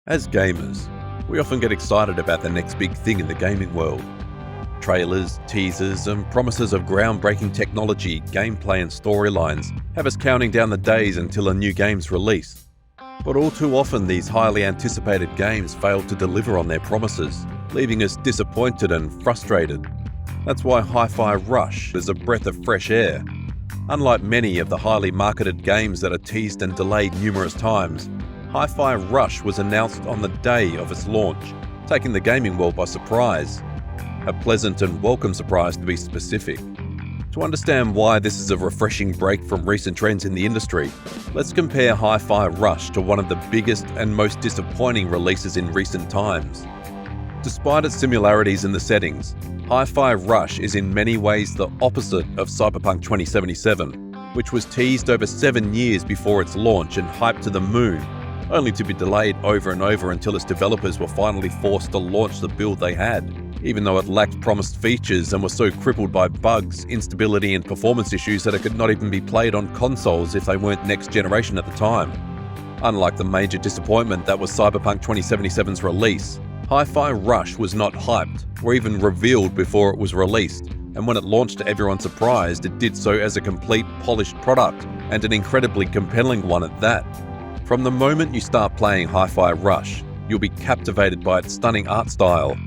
As gamers, we often get excited about the next big thing in the gaming world. Trailers, teasers, and promises of groundbreaking technology, gameplay, and storylines have us counting down the days until a new game's release. But all too often, these highly anticipated games fail to deliver on their promises, leaving us disappointed and frustrated. That's why Hi-Fi Rush is a breath of fresh air. Unlike many of the highly marketed games that are teased and delayed numerous times, Hi-Fi Rush was announced on the day of its launch, taking the gaming world by surprise. A pleasant and welcome surprise, to be specific. To understand why this is a refreshing break from recent trends in the industry, let's compare Hi-Fi Rush to one of the biggest and most disappointing releases in recent times. Despite its similarities in the settings, Hi-Fi Rush is in many ways the opposite of Cyberpunk 2077, which was teased over 7 years before its launch and hyped to the moon, only to be delayed over and over until its developers were finally forced to launch the build they had, even though it lacked promised features and was so crippled by bugs, instability, and performance issues that it could not even be played on consoles if they weren't next generation at the time. Unlike the major disappointment that was Cyberpunk 2077's release, Hi-Fi Rush was not hyped or even revealed before it was released, and when it launched to everyone's surprise, it did so as a complete polished product, and an incredibly compelling one at that. From the moment you start playing Hi-Fi Rush, you'll be captivated by its stunning art style.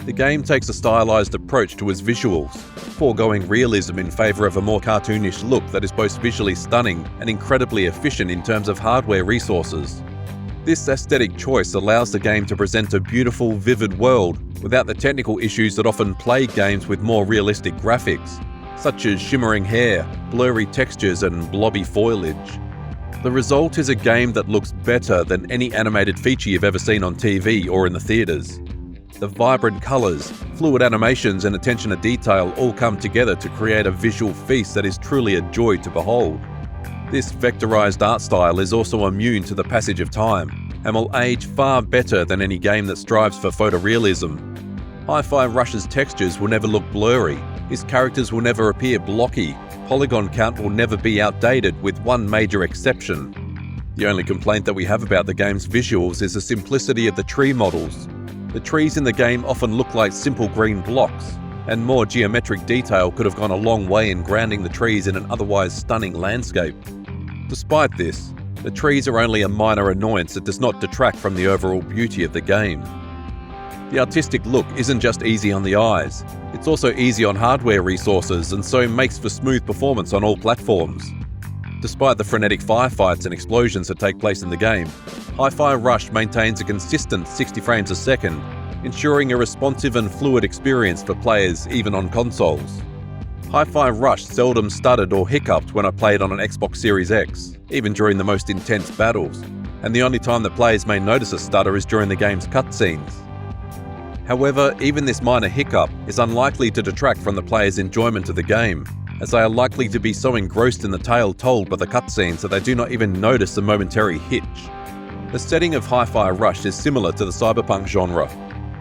The game takes a stylized approach to its visuals, foregoing realism in favor of a more cartoonish look that is both visually stunning and incredibly efficient in terms of hardware resources. This aesthetic choice allows the game to present a beautiful, vivid world without the technical issues that often plague games with more realistic graphics, such as shimmering hair, blurry textures, and blobby foliage. The result is a game that looks better than any animated feature you've ever seen on TV or in the theaters. The vibrant colors, fluid animations, and attention to detail all come together to create a visual feast that is truly a joy to behold. This vectorized art style is also immune to the passage of time, and will age far better than any game that strives for photorealism. Hi-Fi Rush's textures will never look blurry, his characters will never appear blocky, polygon count will never be outdated, with one major exception. The only complaint that we have about the game's visuals is the simplicity of the tree models. The trees in the game often look like simple green blocks, and more geometric detail could have gone a long way in grounding the trees in an otherwise stunning landscape. Despite this, the trees are only a minor annoyance that does not detract from the overall beauty of the game. The artistic look isn't just easy on the eyes, it's also easy on hardware resources, and so makes for smooth performance on all platforms. Despite the frenetic firefights and explosions that take place in the game, Hi-Fi Rush maintains a consistent 60 frames a second, ensuring a responsive and fluid experience for players even on consoles. Hi-Fi Rush seldom stuttered or hiccuped when I played on an Xbox Series X, even during the most intense battles, and the only time that players may notice a stutter is during the game's cutscenes. However, even this minor hiccup is unlikely to detract from the player's enjoyment of the game, as they are likely to be so engrossed in the tale told by the cutscenes that they do not even notice the momentary hitch. The setting of Hi-Fi Rush is similar to the cyberpunk genre,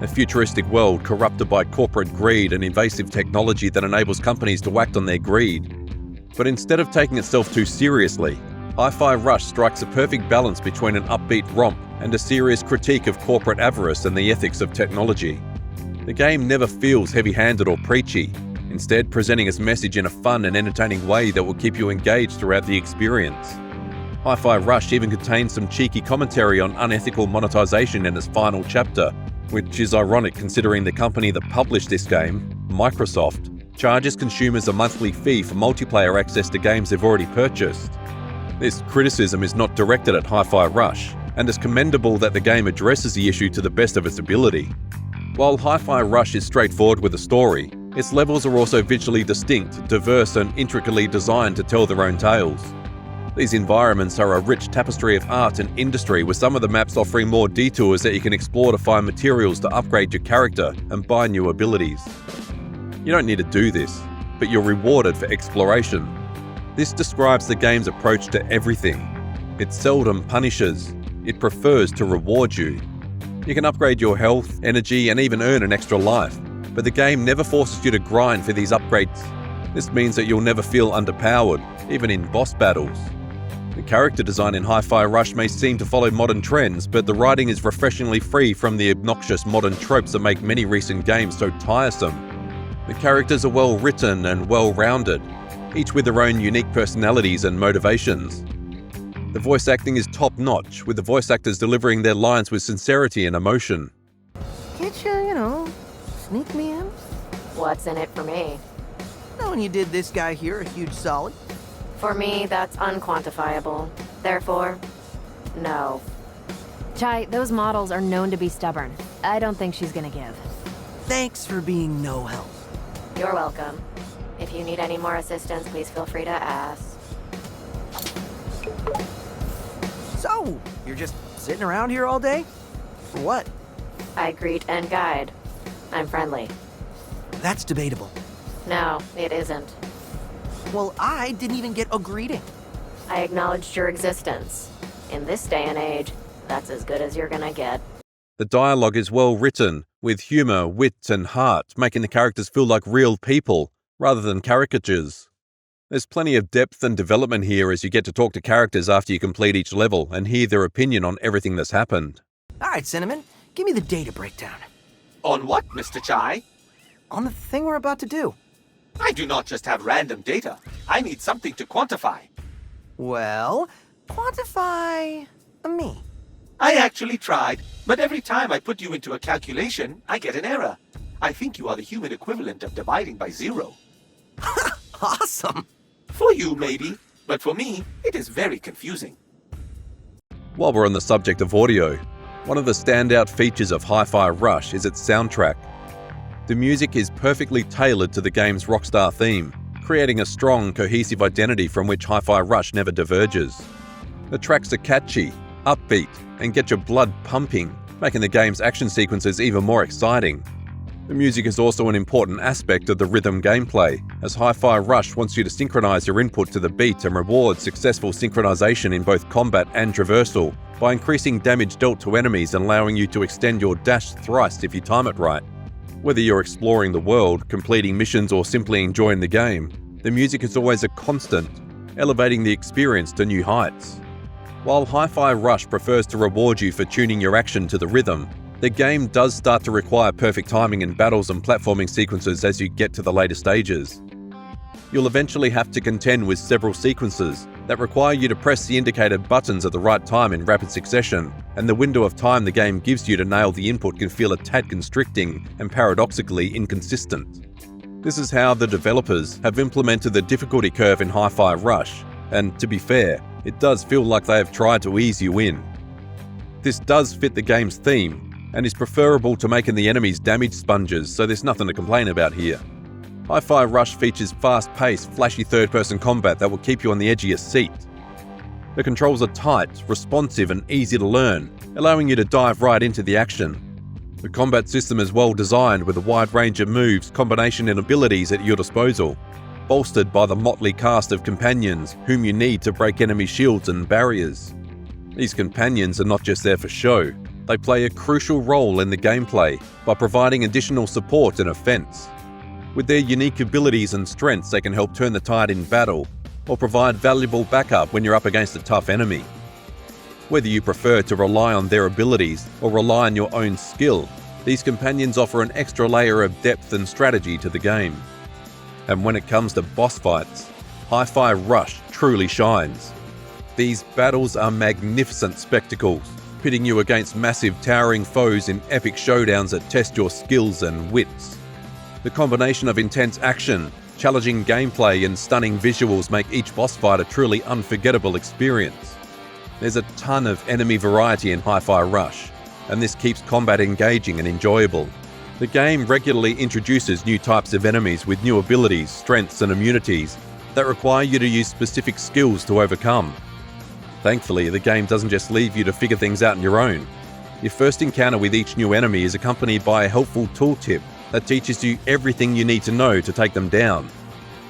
a futuristic world corrupted by corporate greed and invasive technology that enables companies to act on their greed. But instead of taking itself too seriously, Hi-Fi Rush strikes a perfect balance between an upbeat romp and a serious critique of corporate avarice and the ethics of technology. The game never feels heavy-handed or preachy, instead presenting its message in a fun and entertaining way that will keep you engaged throughout the experience. Hi-Fi Rush even contains some cheeky commentary on unethical monetization in its final chapter, which is ironic considering the company that published this game, Microsoft, charges consumers a monthly fee for multiplayer access to games they've already purchased. This criticism is not directed at Hi-Fi Rush, and it's commendable that the game addresses the issue to the best of its ability. While Hi-Fi Rush is straightforward with a story, its levels are also visually distinct, diverse, and intricately designed to tell their own tales. These environments are a rich tapestry of art and industry, with some of the maps offering more detours that you can explore to find materials to upgrade your character and buy new abilities. You don't need to do this, but you're rewarded for exploration. This describes the game's approach to everything. It seldom punishes, it prefers to reward you. You can upgrade your health, energy, and even earn an extra life, but the game never forces you to grind for these upgrades. This means that you'll never feel underpowered, even in boss battles. The character design in Hi-Fi Rush may seem to follow modern trends, but the writing is refreshingly free from the obnoxious modern tropes that make many recent games so tiresome. The characters are well written and well rounded, each with their own unique personalities and motivations. The voice acting is top notch, with the voice actors delivering their lines with sincerity and emotion. Can't you, sneak me in? What's in it for me? Knowing you did this guy here a huge solid. For me, that's unquantifiable. Therefore, no. Chai, those models are known to be stubborn. I don't think she's gonna give. Thanks for being no help. You're welcome. If you need any more assistance, please feel free to ask. So, you're just sitting around here all day? For what? I greet and guide. I'm friendly. That's debatable. No, it isn't. Well, I didn't even get a greeting. I acknowledged your existence. In this day and age, that's as good as you're gonna get. The dialogue is well written, with humour, wit and heart, making the characters feel like real people, rather than caricatures. There's plenty of depth and development here as you get to talk to characters after you complete each level and hear their opinion on everything that's happened. Alright, Cinnamon, give me the data breakdown. On what, Mr. Chai? On the thing we're about to do. I do not just have random data. I need something to quantify. Well, quantify me. I actually tried, but every time I put you into a calculation, I get an error. I think you are the human equivalent of dividing by 0. Awesome! For you, maybe, but for me, it is very confusing. While we're on the subject of audio, one of the standout features of Hi-Fi Rush is its soundtrack. The music is perfectly tailored to the game's rockstar theme, creating a strong, cohesive identity from which Hi-Fi Rush never diverges. The tracks are catchy, upbeat, and get your blood pumping, making the game's action sequences even more exciting. The music is also an important aspect of the rhythm gameplay, as Hi-Fi Rush wants you to synchronize your input to the beat and rewards successful synchronization in both combat and traversal by increasing damage dealt to enemies and allowing you to extend your dash thrice if you time it right. Whether you're exploring the world, completing missions, or simply enjoying the game, the music is always a constant, elevating the experience to new heights. While Hi-Fi Rush prefers to reward you for tuning your action to the rhythm, the game does start to require perfect timing in battles and platforming sequences as you get to the later stages. You'll eventually have to contend with several sequences that require you to press the indicated buttons at the right time in rapid succession, and the window of time the game gives you to nail the input can feel a tad constricting and paradoxically inconsistent. This is how the developers have implemented the difficulty curve in Hi-Fi Rush, and to be fair, it does feel like they have tried to ease you in. This does fit the game's theme, and is preferable to making the enemies damage sponges, so there's nothing to complain about here. Hi-Fi Rush features fast-paced, flashy third-person combat that will keep you on the edge of your seat. The controls are tight, responsive and easy to learn, allowing you to dive right into the action. The combat system is well designed with a wide range of moves, combination and abilities at your disposal, bolstered by the motley cast of companions whom you need to break enemy shields and barriers. These companions are not just there for show, they play a crucial role in the gameplay by providing additional support and offense. With their unique abilities and strengths, they can help turn the tide in battle, or provide valuable backup when you're up against a tough enemy. Whether you prefer to rely on their abilities or rely on your own skill, these companions offer an extra layer of depth and strategy to the game. And when it comes to boss fights, Hi-Fi Rush truly shines. These battles are magnificent spectacles, pitting you against massive towering foes in epic showdowns that test your skills and wits. The combination of intense action, challenging gameplay and stunning visuals make each boss fight a truly unforgettable experience. There's a ton of enemy variety in Hi-Fi Rush, and this keeps combat engaging and enjoyable. The game regularly introduces new types of enemies with new abilities, strengths and immunities that require you to use specific skills to overcome. Thankfully, the game doesn't just leave you to figure things out on your own. Your first encounter with each new enemy is accompanied by a helpful tooltip that teaches you everything you need to know to take them down.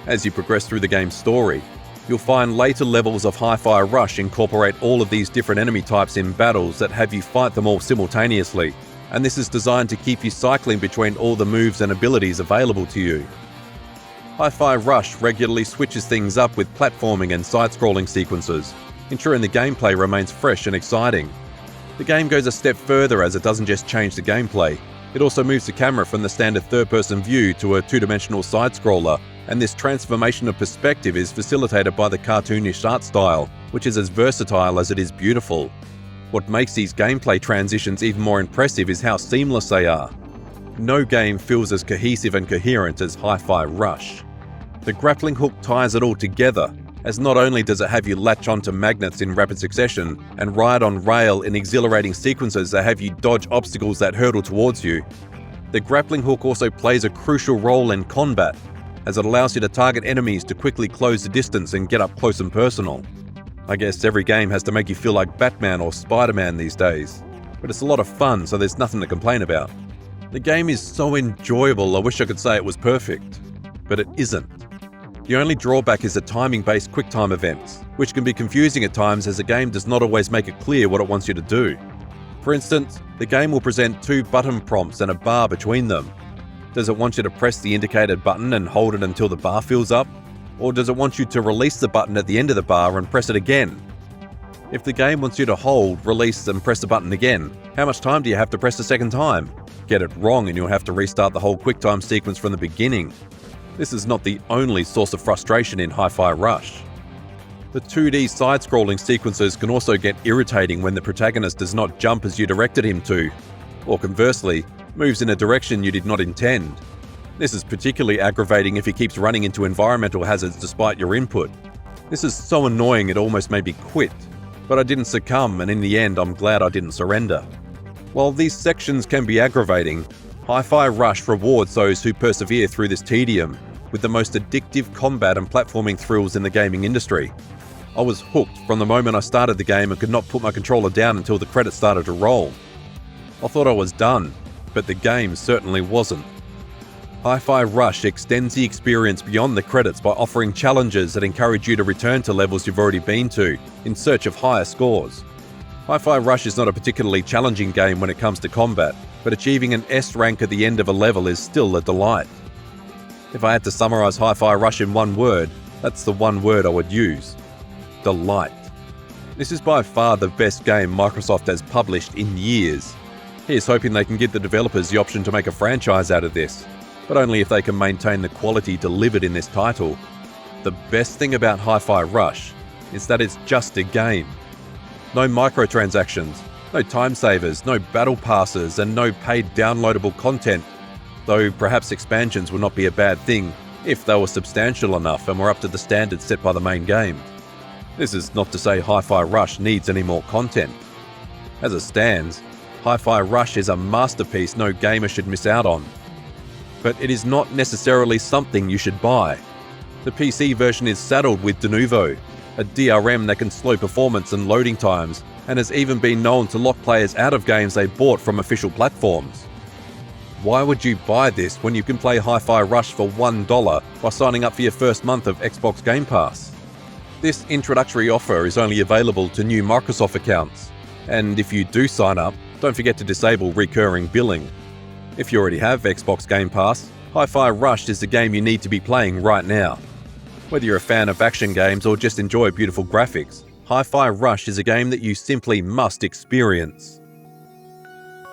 As you progress through the game's story, you'll find later levels of Hi-Fi Rush incorporate all of these different enemy types in battles that have you fight them all simultaneously, and this is designed to keep you cycling between all the moves and abilities available to you. Hi-Fi Rush regularly switches things up with platforming and side-scrolling sequences, ensuring the gameplay remains fresh and exciting. The game goes a step further as it doesn't just change the gameplay, it also moves the camera from the standard third-person view to a two-dimensional side-scroller, and this transformation of perspective is facilitated by the cartoonish art style, which is as versatile as it is beautiful. What makes these gameplay transitions even more impressive is how seamless they are. No game feels as cohesive and coherent as Hi-Fi Rush. The grappling hook ties it all together, as not only does it have you latch onto magnets in rapid succession and ride on rail in exhilarating sequences that have you dodge obstacles that hurtle towards you, the grappling hook also plays a crucial role in combat, as it allows you to target enemies to quickly close the distance and get up close and personal. I guess every game has to make you feel like Batman or Spider-Man these days, but it's a lot of fun, so there's nothing to complain about. The game is so enjoyable, I wish I could say it was perfect, but it isn't. The only drawback is the timing-based QuickTime events, which can be confusing at times as the game does not always make it clear what it wants you to do. For instance, the game will present 2 button prompts and a bar between them. Does it want you to press the indicated button and hold it until the bar fills up? Or does it want you to release the button at the end of the bar and press it again? If the game wants you to hold, release and press the button again, how much time do you have to press the second time? Get it wrong and you'll have to restart the whole QuickTime sequence from the beginning. This is not the only source of frustration in Hi-Fi Rush. The 2D side-scrolling sequences can also get irritating when the protagonist does not jump as you directed him to, or conversely, moves in a direction you did not intend. This is particularly aggravating if he keeps running into environmental hazards despite your input. This is so annoying it almost made me quit, but I didn't succumb and in the end I'm glad I didn't surrender. While these sections can be aggravating, Hi-Fi Rush rewards those who persevere through this tedium with the most addictive combat and platforming thrills in the gaming industry. I was hooked from the moment I started the game and could not put my controller down until the credits started to roll. I thought I was done, but the game certainly wasn't. Hi-Fi Rush extends the experience beyond the credits by offering challenges that encourage you to return to levels you've already been to in search of higher scores. Hi-Fi Rush is not a particularly challenging game when it comes to combat, but achieving an S rank at the end of a level is still a delight. If I had to summarize Hi-Fi Rush in one word, that's the one word I would use: delight. This is by far the best game Microsoft has published in years. Here's hoping they can give the developers the option to make a franchise out of this, but only if they can maintain the quality delivered in this title. The best thing about Hi-Fi Rush is that it's just a game. No microtransactions, no time savers, no battle passes, and no paid downloadable content, though perhaps expansions would not be a bad thing if they were substantial enough and were up to the standards set by the main game. This is not to say Hi-Fi Rush needs any more content. As it stands, Hi-Fi Rush is a masterpiece no gamer should miss out on. But it is not necessarily something you should buy. The PC version is saddled with Denuvo, a DRM that can slow performance and loading times, and has even been known to lock players out of games they bought from official platforms. Why would you buy this when you can play Hi-Fi Rush for $1 by signing up for your first month of Xbox Game Pass? This introductory offer is only available to new Microsoft accounts, and if you do sign up, don't forget to disable recurring billing. If you already have Xbox Game Pass, Hi-Fi Rush is the game you need to be playing right now. Whether you're a fan of action games or just enjoy beautiful graphics, Hi-Fi Rush is a game that you simply must experience.